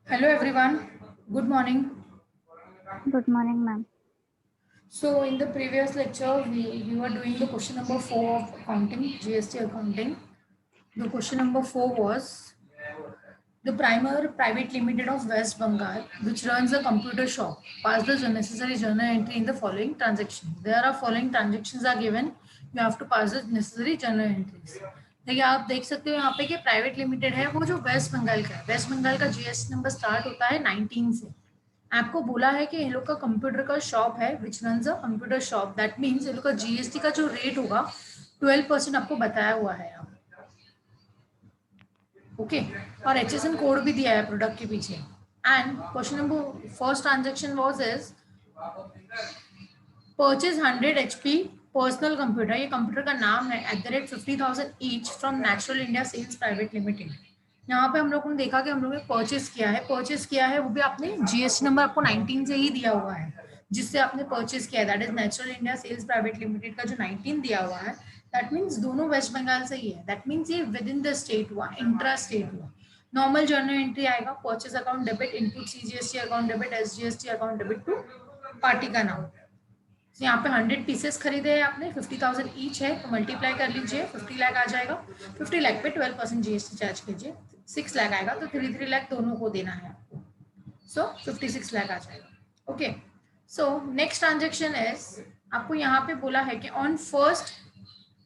Hello everyone, good morning. Good morning, ma'am. So in the previous lecture, we were doing the question number 4 of accounting, GST accounting. The question number 4 was the Primer Private Limited of West Bengal, which runs a computer shop, pass the necessary journal entry in the following transactions. There are following transactions are given. You have to pass the necessary journal entries. देखिए आप देख सकते हो यहाँ पे कि private limited है वो जो वेस्ट बंगाल का है। वेस्ट बंगाल का जीएसटी नंबर स्टार्ट होता है 19 से। आपको बोला है कि इन लोग का कंप्यूटर का शॉप है विच runs a computer shop. That means in लोग का जीएसटी का जो रेट होगा 12% आपको बताया हुआ है यहाँ। ओके और एचएसएन कोड भी दिया है प्रोडक्ट के पीछे। And question number first transaction was is purchase 100 HP personal computer. ये कंप्यूटर का नाम है @50,000 each from Natural India Sales Private Limited. यहाँ पे हम लोगों ने देखा कि हम लोगों ने परचेस किया है वो भी आपने जीएसटी नंबर आपको 19 से ही दिया हुआ है जिससे आपने परचेस किया है। That is Natural India Sales Private Limited का जो 19 दिया हुआ है दैट मीन्स दोनों वेस्ट बंगाल से ही है। दैट मीन्स ये विद इन द स्टेट हुआ, इंट्रा स्टेट हुआ। नॉर्मल जर्नल एंट्री आएगा purchase account debit input CGST account debit SGST account debit to party का नाम। तो यहाँ पे 100 पीसेस खरीदे हैं आपने 50,000 ईच है तो मल्टीप्लाई कर लीजिए 50 लाख आ जाएगा। 50 लाख पे 12% जीएसटी चार्ज कीजिए 6 लाख आएगा तो 3 लाख दोनों को देना है आपको। सो 56 लाख आ जाएगा। Okay so next transaction is आपको यहाँ पे बोला है कि ऑन 1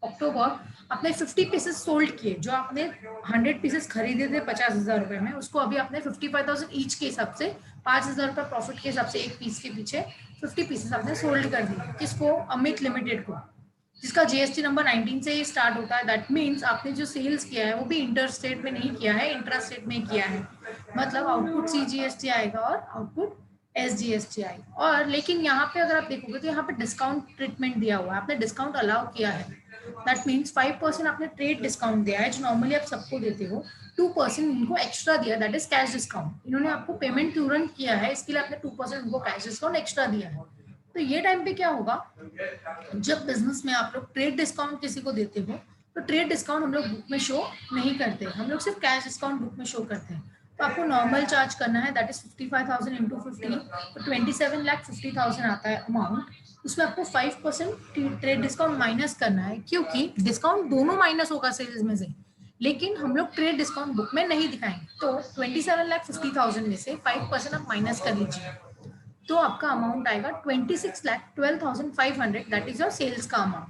अक्टूबर आपने 50 पीसेस सोल्ड किए। जो आपने 100 पीसेस खरीदे थे 50,000 रुपए में उसको अभी आपने 55,000 ईच के हिसाब से 5,000 रुपए प्रॉफिट के हिसाब से एक पीस के पीछे 50 पीसेस आपने सोल्ड कर दिए। किसको? अमित लिमिटेड को, जिसका जीएसटी नंबर 19 से ही स्टार्ट होता है। दैट मीन्स आपने जो सेल्स किया है वो भी इंटर स्टेट में नहीं किया है, इंट्रा स्टेट में किया है। मतलब आउटपुट सीजीएसटी आएगा और आउटपुट एसजीएसटी आएगा। और लेकिन यहाँ पे अगर आप देखोगे तो यहाँ पे डिस्काउंट ट्रीटमेंट दिया हुआ है, आपने डिस्काउंट अलाउ किया है। दैट मीन्स 5% आपने ट्रेड डिस्काउंट दिया है जो नॉर्मली आप सबको देते हो। 2% उनको एक्स्ट्रा दिया, दैट इज कैश डिस्काउंट। इन्होंने आपको पेमेंट तुरंत किया है इसके लिए आपने 2% उनको कैश डिस्काउंट एक्स्ट्रा दिया है। तो ये टाइम पे क्या होगा, जब बिजनेस में आप लोग ट्रेड डिस्काउंट किसी को देते हो तो ट्रेड डिस्काउंट हम लोग बुक में शो नहीं करते, हम लोग सिर्फ कैश डिस्काउंट बुक में शो करते हैं। तो आपको नॉर्मल चार्ज करना है दैट इज 55,000 इंटू 50 तो 27,50,000 आता है अमाउंट। उसमें आपको 5% ट्रेड डिस्काउंट माइनस करना है क्योंकि डिस्काउंट दोनों माइनस होगा सेल्स में से, लेकिन हम लोग ट्रेड डिस्काउंट बुक में नहीं दिखाएंगे। तो 27,50,000 में से 5% आप माइनस कर लीजिए तो आपका अमाउंट आएगा 26,12,500। दैट इज योर सेल्स का अमाउंट।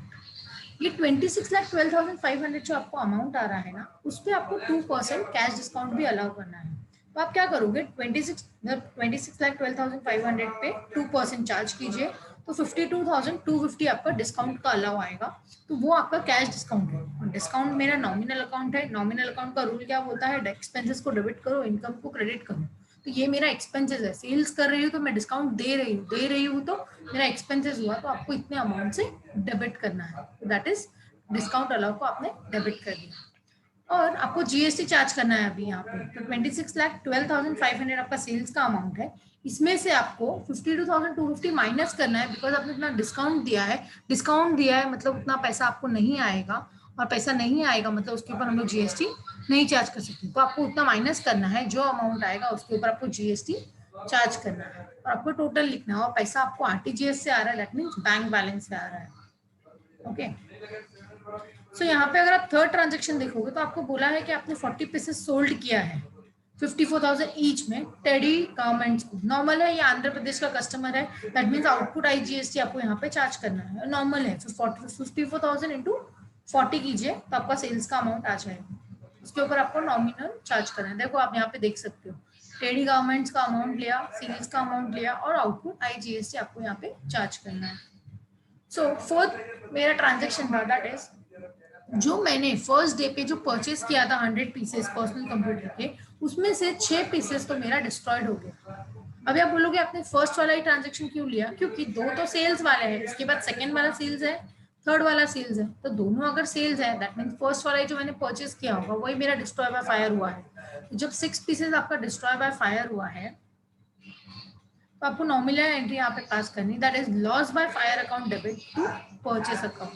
ये 26,12,500 जो आपको अमाउंट आ रहा है ना उस पर आपको 2% कैश डिस्काउंट भी अलाउ करना है। तो आप क्या करोगे, 26,12,500 पे 2% चार्ज कीजिए तो 52,250 आपका डिस्काउंट का अलाउ आएगा। तो वो आपका कैश डिस्काउंट है। और डिस्काउंट मेरा नॉमिनल अकाउंट है। नॉमिनल अकाउंट का रूल क्या बोलता है, एक्सपेंसेस को डेबिट करो इनकम को क्रेडिट करो। तो ये मेरा एक्सपेंसेस है, सेल्स कर रही हूँ तो मैं डिस्काउंट दे रही हूँ तो मेरा एक्सपेंसेस हुआ तो आपको इतने अमाउंट से डेबिट करना है। दैट इज डिस्काउंट अलाउ को आपने डेबिट कर दिया। और आपको जीएसटी चार्ज करना है अभी यहाँ पे। तो 26,12,500 आपका सेल्स का अमाउंट है। इसमें से आपको 52,250 माइनस करना है बिकॉज आपने इतना डिस्काउंट दिया है। डिस्काउंट दिया है मतलब उतना पैसा आपको नहीं आएगा और पैसा नहीं आएगा मतलब उसके ऊपर हम लोग जीएसटी नहीं चार्ज कर सकते। तो आपको उतना माइनस करना है, जो अमाउंट आएगा उसके ऊपर आपको जीएसटी चार्ज करना है और आपको टोटल लिखना है। और पैसा आपको आरटीजीएस से आ रहा है, दैट मीन्स बैंक बैलेंस से आ रहा है। ओके सो यहाँ पे अगर आप थर्ड ट्रांजेक्शन देखोगे तो आपको बोला है कि आपने 40 पीसेस सोल्ड किया है 54,000 ईच में टेडी गारमेंट्स को। नॉर्मल है, ये आंध्र प्रदेश का कस्टमर है। दैट मीन्स आउटपुट आईजीएसटी आपको यहाँ पे चार्ज करना है। नॉर्मल है 54,000 इंटू 40 कीजिए तो आपका सेल्स का अमाउंट आ जाएगा। उसके ऊपर आपको नॉमिनल चार्ज करना है। देखो आप यहाँ पे देख सकते हो टेडी गारमेंट्स का अमाउंट लिया, सेल्स का अमाउंट लिया और आउटपुट आईजीएसटी आपको यहाँ पे चार्ज करना है। सो फोर्थ मेरा ट्रांजेक्शन था दैट इज जो मैंने फर्स्ट डे पे जो परचेस किया था 100 पीसेस पर्सनल कंप्यूटर के, उसमें से 6 पीसेस तो मेरा डिस्ट्रॉयड हो गया। अभी आप बोलोगे आपने फर्स्ट वाला ही ट्रांजेक्शन क्यों लिया, क्योंकि दो तो सेल्स वाले हैं, इसके बाद सेकंड वाला सेल्स है, थर्ड वाला सेल्स है। तो दोनों अगर सेल्स है दैट मीन फर्स्ट वाला जो मैंने परचेस किया होगा वही मेरा डिस्ट्रॉय बाय फायर हुआ है। तो जब 6 पीसेस आपका डिस्ट्रॉय बाय फायर हुआ है तो आपको नॉमिनल एंट्री यहाँ पे पास करनी, that is loss by fire account debit to purchase account.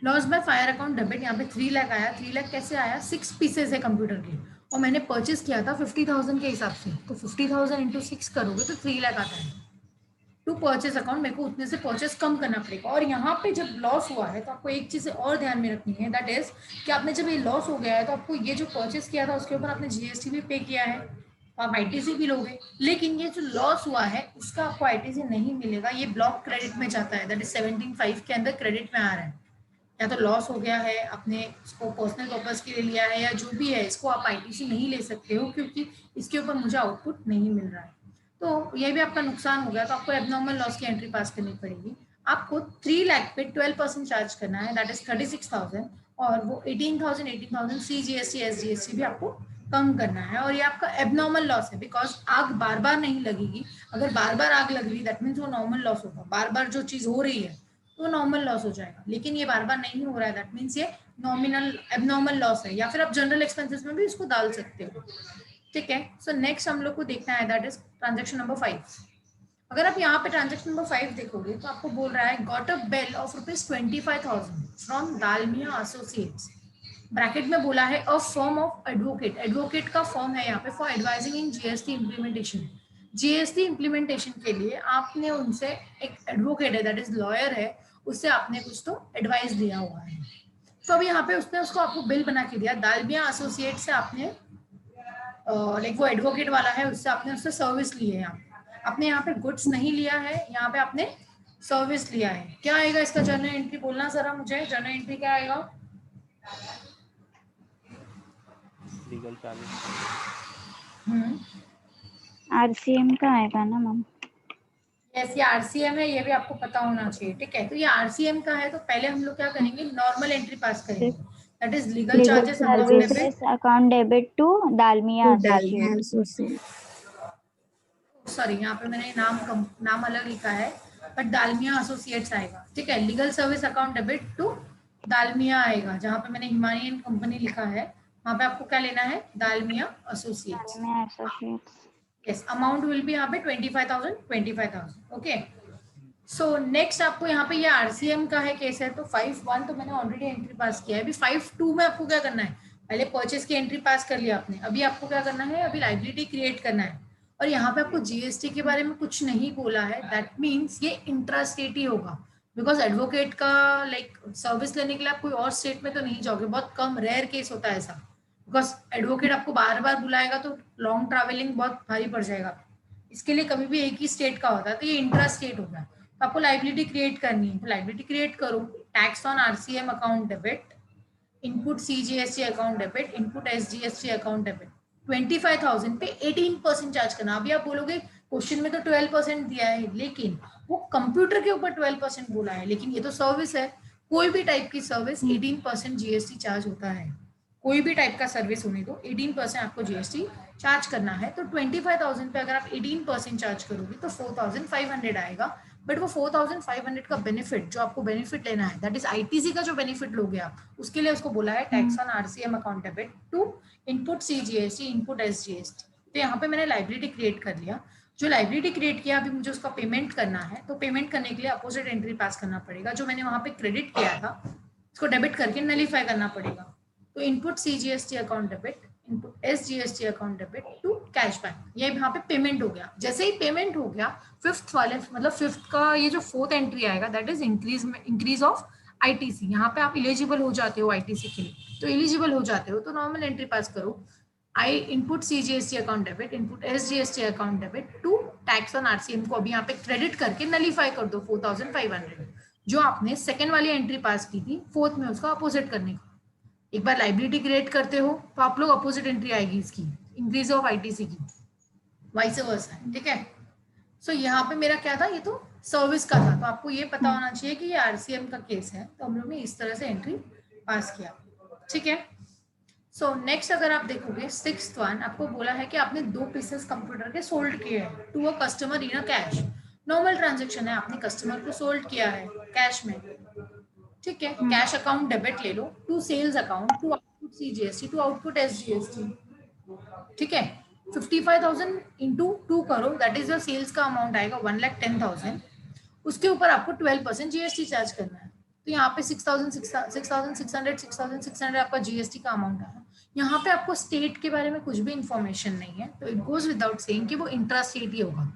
Loss by fire account debit, यहाँ पे 3 लाख आया। 3 लाख कैसे आया? 6 पीसेस है कंप्यूटर के और मैंने परचेस किया था 50,000 के हिसाब से, तो 50,000 इंटू 6 करोगे तो 3 लाख आता है। टू परचेस अकाउंट मेरे को उतने से परचेस कम करना पड़ेगा। और यहाँ पे जब लॉस हुआ है तो आपको एक चीज और ध्यान में रखनी है, दैट इज कि आपने जब ये लॉस हो गया है तो आपको ये जो परचेस किया था उसके ऊपर आपने जीएसटी भी पे किया है, तो आप आईटीसी भी लोगे। लेकिन ये जो लॉस हुआ है इसका आपको आईटीसी नहीं मिलेगा, ये ब्लॉक क्रेडिट में जाता है, दैट इज 17.5 के अंदर क्रेडिट में आ रहा है। या तो लॉस हो गया है, आपने इसको पर्सनल पर्पज के लिए लिया है या जो भी है, इसको आप आईटीसी नहीं ले सकते हो क्योंकि इसके ऊपर मुझे आउटपुट नहीं मिल रहा है। तो ये भी आपका नुकसान हो गया, तो आपको एबनॉर्मल लॉस की एंट्री पास करनी पड़ेगी। आपको 3 लाख पे 12% चार्ज करना है, दैट इज 36,000, और वो 18,000 सीजीएसटी एसजीएसटी भी आपको कम करना है। और ये आपका एबनॉर्मल लॉस है बिकॉज आग बार बार नहीं लगेगी। अगर बार बार आग लग रही दैट मीन्स वो नॉर्मल लॉस होगा, बार बार जो चीज हो रही है तो नॉर्मल लॉस हो जाएगा, लेकिन ये बार बार नहीं हो रहा है दैट मीन्स ये नॉमिनल एबनॉर्मल लॉस है, या फिर आप जनरल एक्सपेंसेस में भी इसको डाल सकते हो। ठीक है, सो नेक्स्ट हम लोग को देखना है दैट इज ट्रांजेक्शन नंबर 5। अगर आप यहाँ पे ट्रांजेक्शन नंबर 5 देखोगे तो आपको बोल रहा है got a bill of ₹25,000 from Dalmia Associates, bracket में बोला है a firm of advocate, advocate का फॉर्म है यहाँ पे, for advising in GST implementation. GST implementation के लिए आपने उनसे, एक एडवोकेट है दैट इज लॉयर है, उससे आपने कुछ तो एडवाइस लिया हुआ है। तो अभी यहाँ पे उसने उसको आपको बिल बना के दिया, दालमिया एसोसिएट से आपने लाइक वो एडवोकेट वाला है, उससे आपने उससे सर्विस ली है। यहाँ आपने यहाँ पे गुड्स नहीं लिया है, यहाँ पे आपने सर्विस लिया है। क्या आएगा इसका जर्नल एंट्री? बोलना जरा मुझे, जर्नल एंट्री क्या आएगा? Legal charges. आरसीएम का आएगा ना मैम? यस, ये आरसीएम है, ये भी आपको पता होना चाहिए। ठीक है, तो ये आरसीएम का है तो पहले हम लोग क्या करेंगे, नॉर्मल एंट्री पास करेंगे, that is legal legal charges account debit. Services account debit to Dalmia Dalmia Associate. Associate. Sorry, यहाँ पे मैंने नाम अलग लिखा है, बट दालमिया एसोसिएट्स आएगा। ठीक है, legal service account debit to Dalmia आएगा, जहाँ पे मैंने हिमालयन कंपनी लिखा है वहाँ पे आपको क्या लेना है, Dalmia Associates. Dalmia Associates. Yes, amount will be यहाँ पे 25,000 ओके। सो नेक्स्ट आपको यहाँ पे ये आरसीएम का है केस है, तो 5.1 तो मैंने ऑलरेडी एंट्री पास किया है। अभी 5.2 में आपको क्या करना है, पहले परचेस की एंट्री पास कर लिया आपने, अभी आपको क्या करना है, अभी लाइबिलिटी क्रिएट करना है। और यहाँ पे आपको जीएसटी के बारे में कुछ नहीं बोला है, दैट मीन्स ये इंट्रा स्टेट ही होगा, बिकॉज एडवोकेट का लाइक सर्विस लेने के लिए आप कोई और स्टेट में तो नहीं जाओगे, बहुत कम रेयर केस होता है ऐसा, बिकॉज एडवोकेट आपको बार बार बुलाएगा तो लॉन्ग ट्रैवलिंग बहुत भारी पड़ जाएगा, इसके लिए कभी भी एक ही स्टेट का होता है, तो ये इंट्रा स्टेट हो गया। तो आपको लाइबिलिटी क्रिएट करनी है, तो लाइबिलिटी क्रिएट करो, tax on RCM account debit, input CGST account debit, input SGST account debit. 25,000 पे 18% चार्ज करना। अभी आप बोलोगे क्वेश्चन में तो 12% दिया है, लेकिन वो कंप्यूटर के ऊपर 12% बोला है, लेकिन ये तो सर्विस है, कोई भी टाइप की सर्विस 18% जीएसटी चार्ज होता है, कोई भी टाइप का सर्विस होने दो 18% आपको जीएसटी चार्ज करना है। तो 25,000 पे अगर आप 18% चार्ज करोगे तो 4,500 आएगा, बट वो 4,500 का बेनिफिट जो आपको बेनिफिट लेना है, दैट इज आईटीसी का जो बेनिफिट लोगे आप, उसके लिए उसको बोला है tax on RCM account debit to input CGST, input SGST. तो यहाँ पे मैंने लाइबिलिटी क्रिएट कर लिया, जो लाइबिलिटी क्रिएट किया अभी मुझे उसका पेमेंट करना है, तो पेमेंट करने के लिए अपोजिट एंट्री पास करना पड़ेगा, जो मैंने वहां पे क्रेडिट किया था उसको डेबिट करके नलीफाई करना पड़ेगा। तो input CGST account debit, input SGST account debit to cash bank, ये यहाँ पे पेमेंट हो गया। जैसे ही पेमेंट हो गया, फिफ्थ वाले मतलब फिफ्थ का ये जो फोर्थ एंट्री आएगा that is increase of ITC, यहाँ पे आप एलिजिबल हो जाते हो आईटीसी के लिए, तो एलिजिबल हो जाते हो तो नॉर्मल एंट्री पास करो, I input CGST account debit, input SGST account debit to tax on RCM को अभी यहाँ पे क्रेडिट करके नलीफाई कर दो 4,500, जो आपने सेकेंड वाली एंट्री पास की थी फोर्थ में उसका अपोजिट करने का। एक बार लाइबिलिटी क्रिएट करते हो तो आप लोग अपोजिट एंट्री आएगी इसकी, इंक्रीज ऑफ आईटीसी की, वाइस वर्सा है। ठीक है, सो यहाँ पे मेरा क्या था, ये तो सर्विस का था, तो आपको ये पता होना चाहिए कि ये आरसीएम का केस है, तो हम लोग ने इस तरह से एंट्री पास किया। ठीक है, सो नेक्स्ट अगर आप देखोगे 6th वन, आपको बोला है कि आपने 2 पीसेस कंप्यूटर के सोल्ड किए हैं to a customer in a cash, normal transaction है, आपने कस्टमर को सोल्ड किया है कैश में। ठीक है, कैश अकाउंट डेबिट ले लो to sales account to output CGST to output SGST. ठीक है, 55,000 इंटू 2 करो, दैट इज योर सेल्स का अमाउंट आएगा 1,10,000, उसके ऊपर आपको 12% जीएसटी चार्ज करना है। तो यहाँ पे 6,600 आपका जीएसटी का अमाउंट आया। यहाँ पे आपको स्टेट के बारे में कुछ भी इंफॉर्मेशन नहीं है, तो इट गोज विदाउट सेइंग कि वो इंट्रा स्टेट ही होगा।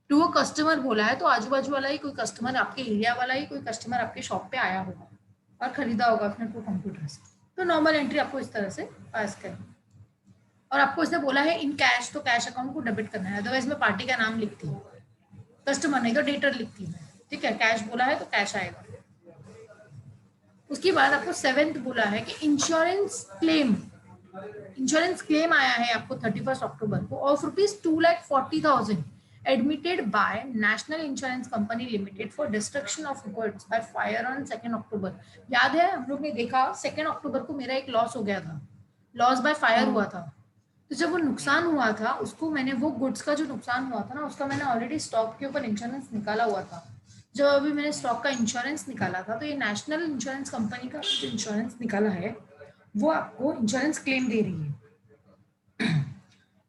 टू वो कस्टमर बोला है तो आजू बाजू वाला ही कोई कस्टमर, आपके एरिया वाला ही कोई कस्टमर आपके शॉप पे आया होगा और खरीदा होगा अपने को कंप्यूटर से, तो नॉर्मल एंट्री आपको इस तरह से पास करनी। और आपको इसने बोला है इन कैश, तो कैश अकाउंट को डेबिट करना है, अदरवाइज मैं पार्टी का नाम लिखती हूँ, कस्टमर नहीं तो डेटर लिखती हूँ, ठीक है। कैश बोला है तो कैश आएगा। उसके बाद आपको 7th बोला है कि इंश्योरेंस क्लेम आया है आपको 31 अक्टूबर को of ₹2,40,000 admitted by National Insurance Company Limited for destruction of goods by fire on 2 अक्टूबर। याद है हम लोग ने देखा 2 अक्टूबर को मेरा एक लॉस हो गया था, लॉस बाय फायर हुआ था। तो जब वो नुकसान हुआ था उसको मैंने, वो गुड्स का जो नुकसान हुआ था ना उसका मैंने ऑलरेडी स्टॉक के ऊपर इंश्योरेंस निकाला हुआ था। जब अभी मैंने स्टॉक का इंश्योरेंस निकाला था तो ये नेशनल इंश्योरेंस कंपनी का जो इंश्योरेंस निकाला है वो आपको इंश्योरेंस क्लेम दे रही है।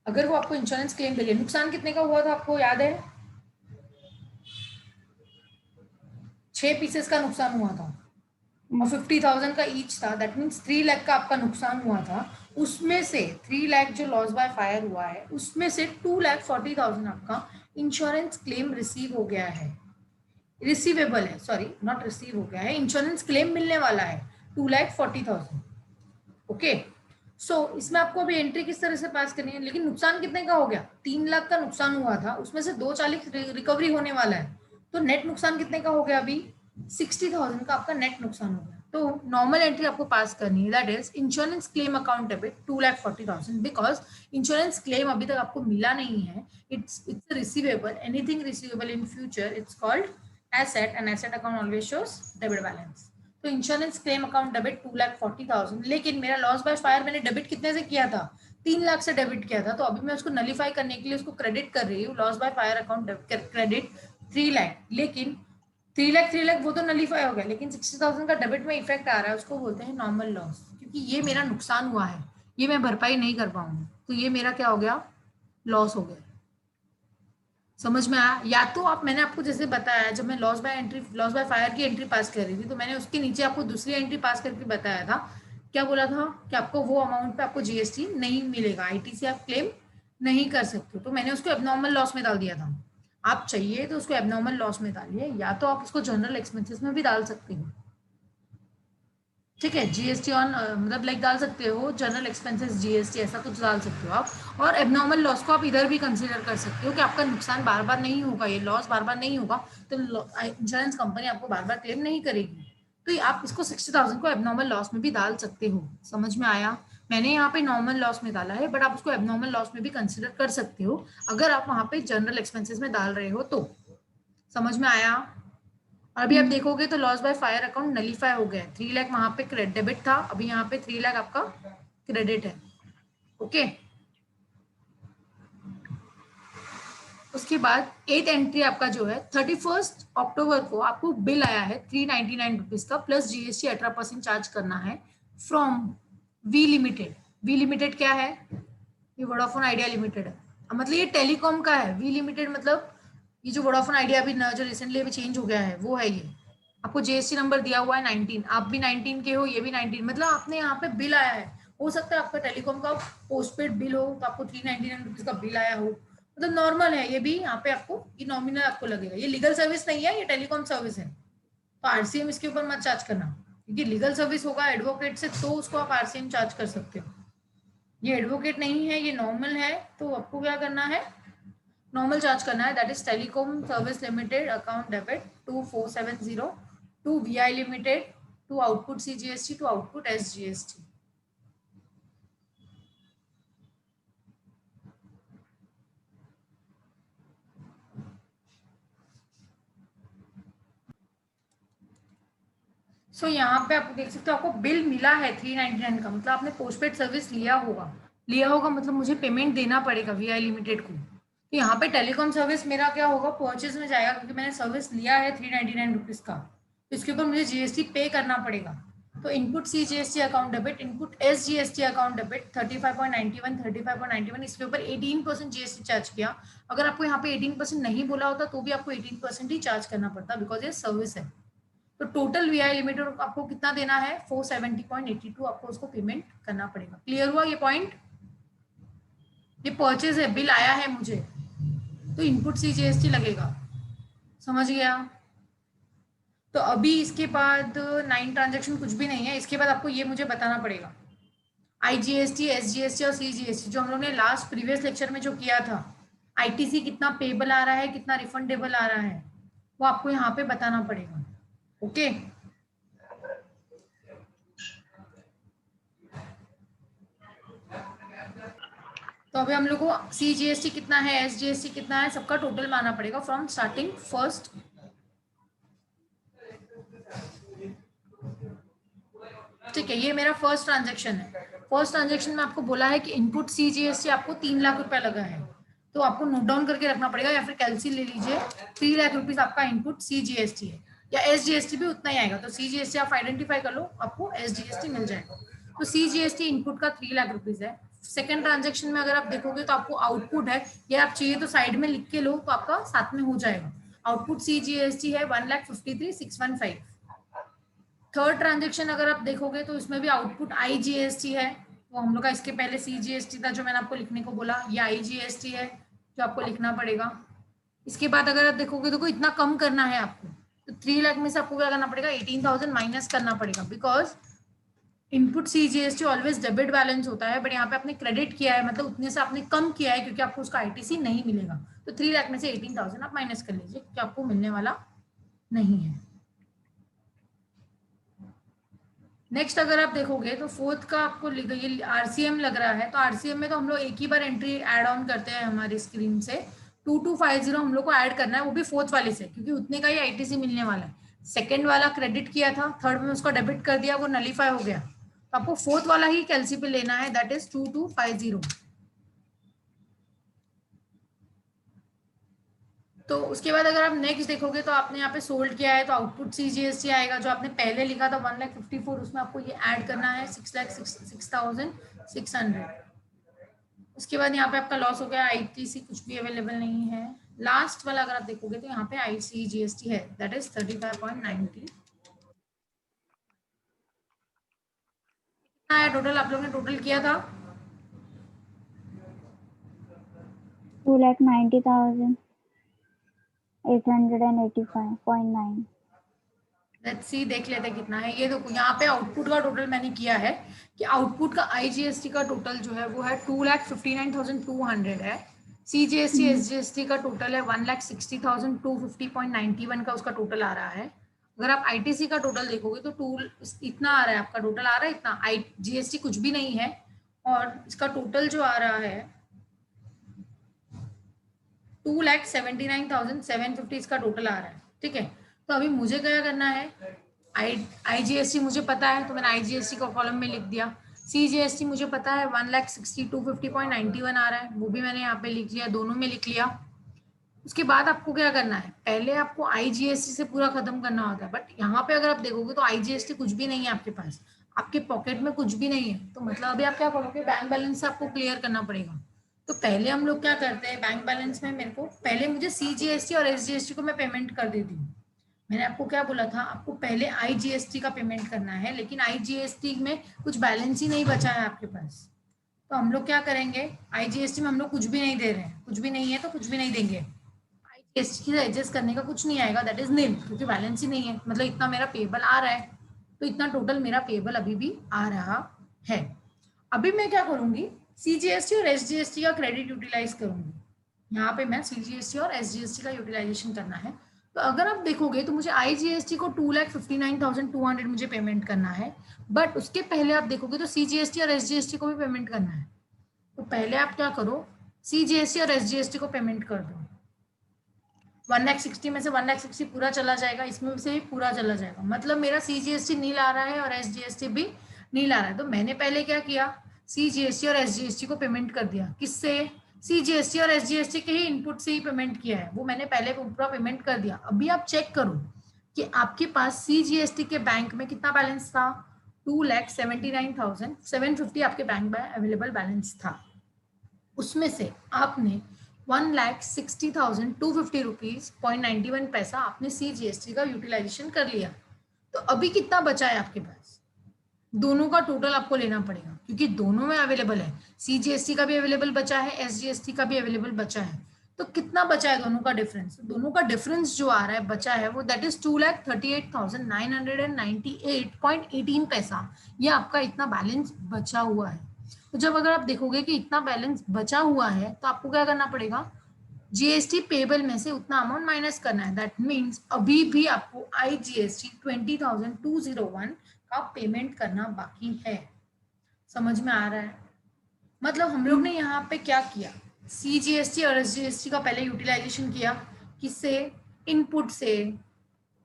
अगर वो आपको इंश्योरेंस क्लेम दे रही है, नुकसान कितने का हुआ था आपको याद है? 6 पीसेस का नुकसान हुआ था और 50,000 का ईच था, दैट मीन्स 3 लाख का आपका नुकसान हुआ था। उसमें से 3 लाख जो लॉस बाय फायर हुआ है उसमें से 2,40,000 आपका इंश्योरेंस क्लेम रिसीव हो गया है, रिसीवेबल है, सॉरी नॉट रिसीव हो गया है, इंश्योरेंस क्लेम मिलने वाला है 2,40,000। ओके, सो इसमें आपको अभी एंट्री किस तरह से पास करनी है, लेकिन नुकसान कितने का हो गया? 3 लाख का नुकसान हुआ था, उसमें से 2,40 रिकवरी होने वाला है, तो नेट नुकसान कितने का हो गया? अभी 60,000 का आपका नेट नुकसान हो गया। तो नॉर्मल एंट्री आपको पास करनी है, that is insurance claim account debit 2,40,000 because insurance claim अभी तक आपको मिला नहीं है, it's receivable, anything receivable in future it's called asset and asset account always shows debit balance. तो इंश्योरेंस क्लेम अकाउंट डेबिट 2,40,000, लेकिन मेरा लॉस बाय फायर मैंने डेबिट कितने से किया था? 3 लाख से डेबिट किया था, तो अभी मैं उसको नलीफाई करने के लिए उसको क्रेडिट कर रही हूँ, loss by fire account credit 3 lakh, लेकिन 3 लाख वो तो नलीफाई हो गया, लेकिन 60,000 का डेबिट में इफेक्ट आ रहा है, उसको बोलते हैं नॉर्मल लॉस, क्योंकि ये मेरा नुकसान हुआ है, ये मैं भरपाई नहीं कर पाऊंगी, तो ये मेरा क्या हो गया? लॉस हो गया। समझ में आया? या तो आप, मैंने आपको जैसे बताया जब मैं लॉस बाय फायर की एंट्री पास कर रही थी तो मैंने उसके नीचे आपको दूसरी एंट्री पास करके बताया था, क्या बोला था कि आपको वो अमाउंट पे आपको जीएसटी नहीं मिलेगा, आईटीसी आप क्लेम नहीं कर सकते, तो मैंने उसको एबनॉर्मल लॉस में डाल दिया था। आप चाहिए तो उसको एबनॉर्मल लॉस में डालिए, या तो आप उसको जनरल एक्सपेंसेस में भी डाल सकते हो, ठीक है। जीएसटी ऑन मतलब लाइक डाल सकते हो, जनरल एक्सपेंसेस जीएसटी ऐसा कुछ डाल सकते हो आप, और एबनॉर्मल लॉस को आप इधर भी कंसीडर कर सकते हो कि आपका नुकसान बार बार नहीं होगा, ये लॉस बार बार नहीं होगा, तो इंश्योरेंस कंपनी आपको बार बार क्लेम नहीं करेगी, तो आप इसको 60,000 को एबनॉर्मल लॉस में भी डाल सकते हो। समझ में आया? मैंने यहाँ पे नॉर्मल लॉस में डाला है, बट आप उसको एबनॉर्मल लॉस में भी कंसिडर कर सकते हो अगर आप वहां पे जनरल एक्सपेंसेस में डाल रहे हो तो। समझ में आया? अभी आप देखोगे तो loss by fire account nullify हो गया है, 3 लाख वहां पे क्रेडिट डेबिट था, अभी यहाँ पे 3 लाख आपका क्रेडिट है। ओके, उसके बाद 8th एंट्री आपका जो है 31 अक्टूबर को आपको बिल आया है 399 रुपीज का, प्लस जीएसटी 18% चार्ज करना है from V Limited. V Limited क्या है? ये वोडाफोन आइडिया लिमिटेड है, मतलब ये टेलीकॉम का है। वी लिमिटेड मतलब ये जो वोडाफोन आइडिया अभी जो रिसेंटली अभी चेंज हो गया है वो है। ये आपको जीएसटी नंबर दिया हुआ है 19, आप भी 19 के हो, ये भी 19, मतलब आपने यहाँ पे बिल आया है, हो सकता है आपका टेलीकॉम का पोस्टपेड बिल हो तो आपको 399 रुपीज का बिल आया हो, मतलब नॉर्मल है ये भी, यहाँ पे आपको ये नॉमिनल आपको लगेगा, ये लीगल सर्विस नहीं है, ये टेलीकॉम सर्विस है, तो आरसीएम इसके ऊपर मत चार्ज करना, क्योंकि लीगल सर्विस होगा एडवोकेट से तो उसको आप आरसीएम चार्ज कर सकते हो, ये एडवोकेट नहीं है, ये नॉर्मल है, तो आपको क्या करना है? नॉर्मल चार्ज करना है, that is telecom service limited account debit 2470 to VI limited to output CGST to output SGST. So यहाँ पे आप देख सकते हो आपको बिल मिला है 399 का, मतलब आपने पोस्टपेड सर्विस लिया होगा मतलब मुझे पेमेंट देना पड़ेगा वीआई लिमिटेड को, तो यहाँ पे टेलीकॉम सर्विस मेरा क्या होगा? परचेज में जाएगा, क्योंकि मैंने सर्विस लिया है 399 रुपीज का, तो इसके ऊपर मुझे जीएसटी पे करना पड़ेगा। तो input C GST account debit, input S GST account debit 35.91 इसके ऊपर 18% जीएसटी चार्ज किया। अगर आपको यहाँ पे 18% नहीं बोला होता तो भी आपको 18% ही चार्ज करना पड़ता, बिकॉज ये सर्विस है। तो टोटल वीआई लिमिटेड आपको कितना देना है 470.82 आपको उसको पेमेंट करना पड़ेगा। क्लियर हुआ ये पॉइंट? ये परचेज है, बिल आया है मुझे, तो इनपुट सीजीएसटी लगेगा, समझ गया? तो अभी इसके बाद 9 ट्रांजेक्शन कुछ भी नहीं है, इसके बाद आपको ये मुझे बताना पड़ेगा आईजीएसटी, एसजीएसटी और सीजीएसटी जो हम लोगों ने लास्ट प्रीवियस लेक्चर में जो किया था। आईटीसी कितना पेबल आ रहा है, कितना रिफंडेबल आ रहा है, वो आपको यहाँ पे बताना पड़ेगा। ओके, तो अभी हम लोग को सीजीएसटी कितना है, एसजीएसटी कितना है, सबका टोटल मानना पड़ेगा फ्रॉम स्टार्टिंग फर्स्ट। ठीक है, ये मेरा फर्स्ट ट्रांजेक्शन है। फर्स्ट ट्रांजेक्शन में आपको बोला है कि इनपुट सीजीएसटी आपको 3 लाख रुपया लगा है, तो आपको नोट डाउन करके रखना पड़ेगा या फिर कैलसी ले लीजिए। 3 लाख रुपीज आपका इनपुट सीजीएसटी है, या एसजीएसटी भी उतना ही आएगा, तो सीजीएसटी आप आइडेंटिफाई कर लो, आपको एसजीएसटी मिल जाएगा। तो सीजीएसटी इनपुट का 3 लाख रुपीज है। सेकंड ट्रांजेक्शन में अगर आप देखोगे तो आपको आउटपुट है, या आप चाहिए तो साइड में लिख के लो तो आपका साथ में हो जाएगा। आउटपुट सीजीएसटी है 1,53,615। थर्ड ट्रांजेक्शन अगर आप देखोगे तो इसमें भी आउटपुट आईजीएसटी है, वो हम लोग का इसके पहले सीजीएसटी था जो मैंने आपको लिखने को बोला, ये आईजीएसटी है जो आपको लिखना पड़ेगा। इसके बाद अगर आप देखोगे तो इतना कम करना है आपको, तो 3 लाख में से आपको क्या करना पड़ेगा, 18,000 माइनस करना पड़ेगा, because input CGST always debit balance होता है, बट यहाँ पे आपने क्रेडिट किया है, मतलब उतने से आपने कम किया है क्योंकि आपको उसका आईटीसी नहीं मिलेगा। तो 3 लाख में से 18,000 आप माइनस कर लीजिए क्योंकि आपको मिलने वाला नहीं है। नेक्स्ट अगर आप देखोगे तो फोर्थ का आपको ये आरसीएम लग रहा है, तो आरसीएम में तो हम लोग एक ही बार एंट्री ऐड ऑन करते हैं हमारी स्क्रीन से। 2250 हम लोग को ऐड करना है, वो भी फोर्थ वाले से, क्योंकि उतने का ही आईटीसी मिलने वाला है। सेकंड वाला क्रेडिट किया था, थर्ड में उसका डेबिट कर दिया, वो नलीफाई हो गया, तो आपको फोर्थ वाला ही कैलसी पे लेना है, दैट इज 2250। तो उसके बाद अगर आप नेक्स्ट देखोगे तो आपने यहाँ पे सोल्ड किया है, तो आउटपुट सीजीएसटी आएगा जो आपने पहले लिखा था 1,54,000, उसमें आपको ये ऐड करना है 6,06,600। उसके बाद यहाँ पे आपका लॉस हो गया, आईटीसी कुछ भी अवेलेबल नहीं है। लास्ट वाला अगर आप देखोगे तो यहाँ पे आईसीजीएसटी है, दैट इज 35.90। कितना है टोटल, आप लोगों ने टोटल किया था 2,90,885.9। लेट्स सी, देख लेते हैं कितना है। ये देखो यहाँ पे आउटपुट का टोटल मैंने किया है कि आउटपुट का आईजीएसटी का टोटल जो है वो है 2,59,200 है। सीजीएसटी एसजीएसटी का टोटल है 1,60,250.91 का उसका टोटल आ रहा है। अगर आप आईटीसी का टोटल देखोगे तो इतना आ रहा है, आपका टोटल आ रहा है इतना, आई जीएसटी कुछ भी नहीं है, और इसका टोटल जो आ रहा है 2,79,750 इसका टोटल आ रहा है। ठीक है, तो अभी मुझे क्या करना है, आईजीएसटी मुझे पता है तो मैंने आईजीएसटी को कॉलम में लिख दिया। सीजीएसटी मुझे पता है 1,60,250.91 आ रहा है, वो भी मैंने यहाँ पे लिख दिया, दोनों में लिख लिया। उसके बाद आपको क्या करना है, पहले आपको आईजीएसटी से पूरा खत्म करना होता है, बट यहाँ पे अगर आप देखोगे तो आईजीएसटी कुछ भी नहीं है आपके पास, आपके पॉकेट में कुछ भी नहीं है, तो मतलब अभी आप क्या करोगे, बैंक बैलेंस आपको क्लियर करना पड़ेगा। तो पहले हम लोग क्या करते हैं, बैंक बैलेंस में मेरे को पहले मुझे सीजीएसटी और एसजीएसटी को मैं पेमेंट कर देती हूँ। मैंने आपको क्या बोला था, आपको पहले आईजीएसटी का पेमेंट करना है, लेकिन आईजीएसटी में कुछ बैलेंस ही नहीं बचा है आपके पास, तो हम लोग क्या करेंगे, आईजीएसटी में हम लोग कुछ भी नहीं दे रहे हैं, कुछ भी नहीं है तो कुछ भी नहीं देंगे। आईजीएसटी से एडजस्ट करने का कुछ नहीं आएगा, दैट इज नील, क्योंकि बैलेंस ही नहीं है, मतलब इतना मेरा पेबल आ रहा है, तो इतना टोटल मेरा पेबल अभी भी आ रहा है। अभी मैं क्या करूंगी, सीजीएसटी और एसजीएसटी का क्रेडिट यूटिलाइज करूंगी। यहाँ पे मैं सीजीएसटी और एसजीएसटी का यूटिलाइजेशन करना है। तो अगर आप देखोगे तो मुझे आईजीएसटी को 2,59,200 मुझे पेमेंट करना है, बट उसके पहले आप देखोगे तो सीजीएसटी और एसजीएसटी को भी पेमेंट करना है। तो पहले आप क्या करो, सीजीएसटी और एसजीएसटी को पेमेंट कर दो। 1,60,000 में से 1,60,000 पूरा चला जाएगा, इसमें से भी पूरा चला जाएगा, मतलब मेरा सीजीएसटी नील आ रहा है और एसजीएसटी भी नील आ रहा है। तो मैंने पहले क्या किया, सीजीएसटी और एसजीएसटी को पेमेंट कर दिया, किससे, सीजीएसटी और एसजीएसटी के ही इनपुट से ही पेमेंट किया है, वो मैंने पहले पूरा पेमेंट कर दिया। अभी आप चेक करो कि आपके पास सीजीएसटी के बैंक में कितना बैलेंस था, 2,79,750 आपके बैंक में अवेलेबल बैलेंस था, उसमें से आपने 1,60,250 रुपीज 0.91 पैसा आपने सीजीएसटी का यूटिलाइजेशन कर लिया। तो अभी कितना बचा है आपके पास, दोनों का टोटल आपको लेना पड़ेगा क्योंकि दोनों में अवेलेबल है, सीजीएसटी का भी अवेलेबल बचा है, एसजीएसटी का भी अवेलेबल बचा है। तो कितना बचा है दोनों का डिफरेंस, दोनों का डिफरेंस जो आ रहा है बचा है वो दैट इज 2,38,998.18 पैसा। ये आपका इतना बैलेंस बचा हुआ है। तो जब अगर आप देखोगे कि इतना बैलेंस बचा हुआ है तो आपको क्या करना पड़ेगा, जीएसटी पेबल में से उतना अमाउंट माइनस करना है। दैट मीन्स अभी भी आपको आईजीएसटी 20,201 का पेमेंट करना बाकी है। समझ में आ रहा है? मतलब हम लोग ने यहाँ पे क्या किया, सीजीएसटी और एसजीएसटी का पहले यूटिलाइजेशन किया, किससे, इनपुट से।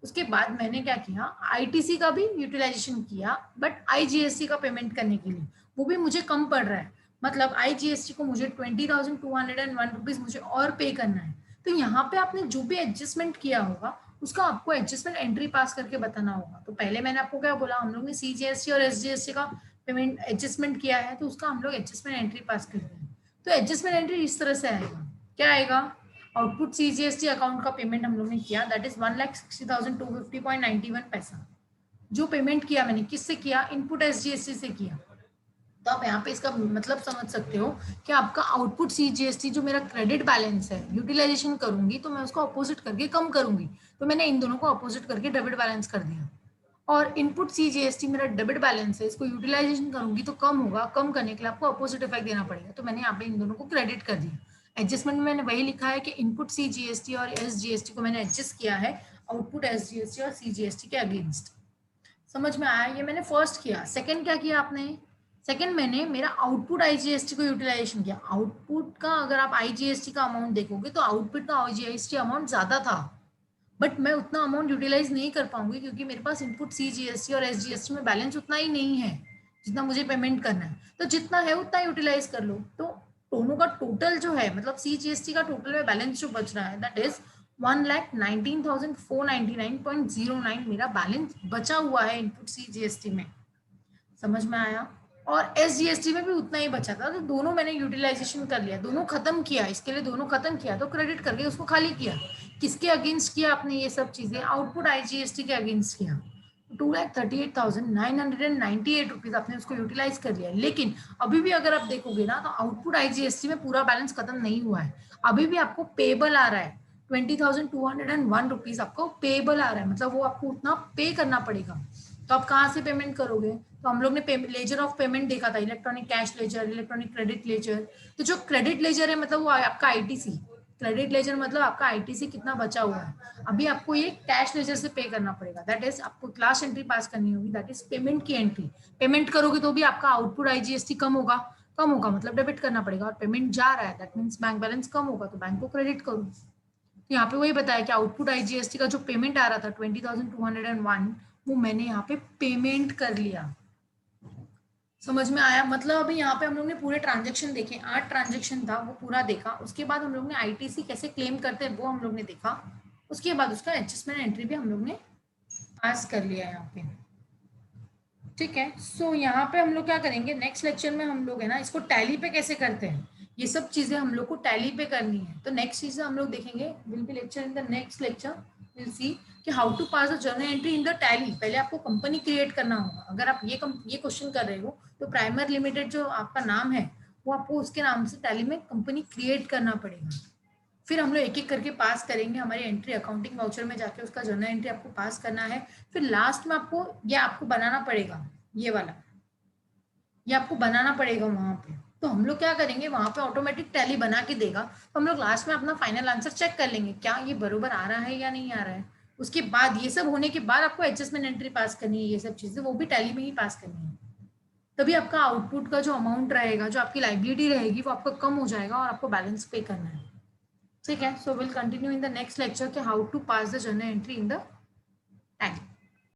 उसके बाद मैंने क्या किया, आईटीसी का भी यूटिलाइजेशन किया बट आईजीएसटी का पेमेंट करने के लिए, वो भी मुझे कम पड़ रहा है। मतलब आईजीएसटी को मुझे 20,201 रुपीज मुझे और पे करना है। तो यहाँ पे आपने जो भी एडजस्टमेंट किया होगा उसका आपको एडजस्टमेंट एंट्री पास करके बताना होगा। तो पहले मैंने आपको क्या बोला, हम लोग ने सीजीएसटी और एसजीएसटी का पेमेंट एडजस्टमेंट किया है तो उसका हम लोग एडजस्टमेंट एंट्री पास कर रहे हैं। तो एडजस्टमेंट एंट्री इस तरह से आएगा, क्या आएगा, आउटपुट सीजीएसटी अकाउंट का पेमेंट हम लोग ने किया दैट इज 1,60,250.91 पैसा। जो पेमेंट किया मैंने किससे किया, इनपुट एसजीएसटी से किया। तो आप यहाँ पे इसका मतलब समझ सकते हो कि आपका आउटपुट सीजीएसटी जो मेरा क्रेडिट बैलेंस है, यूटिलाइजेशन करूंगी तो मैं उसको अपोजिट करके कम करूंगी। तो मैंने इन दोनों को अपोजिट करके डेबिट बैलेंस कर दिया। और इनपुट सीजीएसटी मेरा डेबिट बैलेंस है, इसको यूटिलाइजेशन करूंगी तो कम होगा, कम करने के लिए आपको अपोजिट इफेक्ट देना पड़ेगा। तो मैंने यहाँ पे इन दोनों को क्रेडिट कर दिया। एडजस्टमेंट में मैंने वही लिखा है कि इनपुट सीजीएसटी और एसजीएसटी को मैंने एडजस्ट किया है आउटपुट एसजीएसटी और सीजीएसटी के अगेंस्ट। समझ में आया? ये मैंने फर्स्ट किया। सेकंड क्या किया आपने, सेकंड मैंने मेरा आउटपुट आईजीएसटी को यूटिलाइजेशन किया। आउटपुट का अगर आप आईजीएसटी का अमाउंट देखोगे तो आउटपुट का आईजीएसटी अमाउंट ज्यादा था, बट मैं उतना अमाउंट यूटिलाइज नहीं कर पाऊंगी क्योंकि मेरे पास इनपुट सीजीएसटी और एसजीएसटी में बैलेंस उतना ही नहीं है जितना मुझे पेमेंट करना है। तो जितना है उतना यूटिलाइज कर लो। तो दोनों का टोटल जो है, मतलब सीजीएसटी का टोटल में बैलेंस जो बच रहा है दैट इज 1,19,499.09 मेरा बैलेंस बचा हुआ है इनपुट सीजीएसटी में। समझ में आया? और एसजीएसटी में भी उतना ही बचा था। तो दोनों मैंने यूटिलाइजेशन कर लिया, दोनों खत्म किया, इसके लिए दोनों खत्म किया तो क्रेडिट करके उसको खाली किया। किसके अगेंस्ट किया आपने ये सब चीजें, आउटपुट आईजीएसटी के अगेंस्ट किया। 2,38,998 रुपीज आपने उसको यूटिलाइज कर लिया। लेकिन अभी भी अगर आप देखोगे ना तो आउटपुट आईजीएसटी में पूरा बैलेंस खत्म नहीं हुआ है, अभी भी आपको पेबल आ रहा है 20,201 रुपीज आपको पेबल आ रहा है। मतलब वो आपको उतना पे करना पड़ेगा। तो आप कहाँ से पेमेंट करोगे, तो हम लोग ने लेजर ऑफ पेमेंट देखा था, electronic cash ledger, electronic credit ledger. तो जो क्रेडिट लेजर है मतलब वो आपका आईटीसी, क्रेडिट लेजर मतलब आपका आईटीसी कितना बचा हुआ है, अभी आपको ये कैश लेजर से पे करना पड़ेगा। दैट इज आपको क्लास एंट्री पास करनी होगी, दैट इज पेमेंट की एंट्री। पेमेंट करोगे तो भी आपका आउटपुट आईजीएसटी कम होगा, कम होगा मतलब डेबिट करना पड़ेगा। और पेमेंट जा रहा है दैट मीन्स बैंक बैलेंस कम होगा तो बैंक को क्रेडिट करो। तो यहाँ पे वही बताया कि आउटपुट आईजीएसटी का जो पेमेंट आ रहा था 20,201 वो मैंने यहाँ पे पेमेंट कर लिया। समझ में आया? मतलब अभी यहाँ पे हम लोग ने पूरे ट्रांजेक्शन देखे, 8 ट्रांजेक्शन था वो पूरा देखा। उसके बाद हम लोग ने आईटीसी कैसे क्लेम करते हैं वो हम लोग ने देखा। उसके बाद उसका एडजस्टमेंट एंट्री भी हम लोग ने पास कर लिया यहाँ पे। ठीक है, सो यहाँ पे हम लोग क्या करेंगे, नेक्स्ट लेक्चर में हम लोग है ना इसको टैली पे कैसे करते हैं, ये सब चीजें हम लोग को टैली पे करनी है। तो नेक्स्ट चीजें हम लोग देखेंगे, will be lecture in the next lecture, will see कि how to pass the journal entry in the Tally. पहले आपको कंपनी क्रिएट करना होगा। अगर आप ये क्वेश्चन कर रहे हो तो प्राइमर लिमिटेड जो आपका नाम है वो आपको उसके नाम से टैली में कंपनी क्रिएट करना पड़ेगा। फिर हम लोग एक एक करके पास करेंगे, हमारी एंट्री अकाउंटिंग वाउचर में जाके उसका जर्नल एंट्री आपको पास करना है। फिर लास्ट में आपको ये आपको बनाना पड़ेगा, ये वाला ये आपको बनाना पड़ेगा वहां पे। तो हम लोग क्या करेंगे, वहां पे ऑटोमेटिक टैली बना के देगा, तो हम लोग लास्ट में अपना फाइनल आंसर चेक कर लेंगे क्या ये बरोबर आ रहा है या नहीं आ रहा है। उसके बाद ये सब होने के बाद आपको एडजस्टमेंट एंट्री पास करनी है, ये सब चीजें वो भी टैली में ही पास करनी है। तभी आपका आउटपुट का जो अमाउंट रहेगा, जो आपकी लाइबिलिटी रहेगी वो आपका कम हो जाएगा और आपको बैलेंस पे करना है। ठीक है, so will continue in the next lecture कि how to pass the journal entry in the tally.